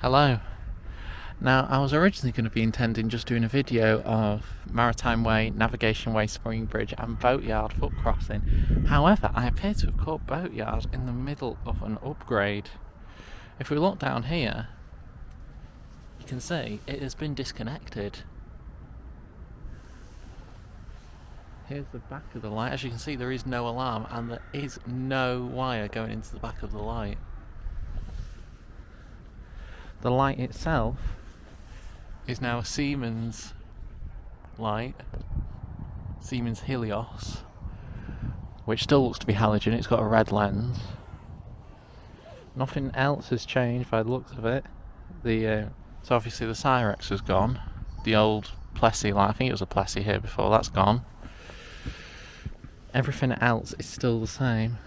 Hello. Now, I was originally going to be intending just doing a video of Maritime Way, Navigation Way, Spring Bridge and Boatyard foot crossing. However, I appear to have caught Boatyard in the middle of an upgrade. If we look down here, you can see it has been disconnected. Here's the back of the light. As you can see, there is no alarm and there is no wire going into the back of the light. The light itself is now a Siemens light, Siemens Helios, which still looks to be halogen. It's got a red lens. Nothing else has changed by the looks of it. So obviously the Syrex has gone. The old Plessey light, I think it was a Plessey here before, that's gone. Everything else is still the same.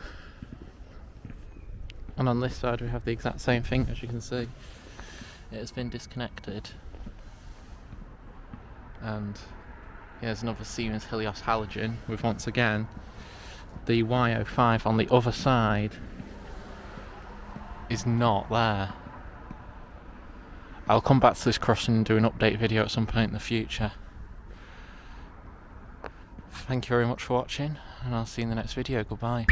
And on this side we have the exact same thing, as you can see. It has been disconnected. And here's another Siemens Helios halogen with, once again, the Y05 on the other side is not there. I'll come back to this crossing and do an update video at some point in the future. Thank you very much for watching, and I'll see you in the next video. Goodbye.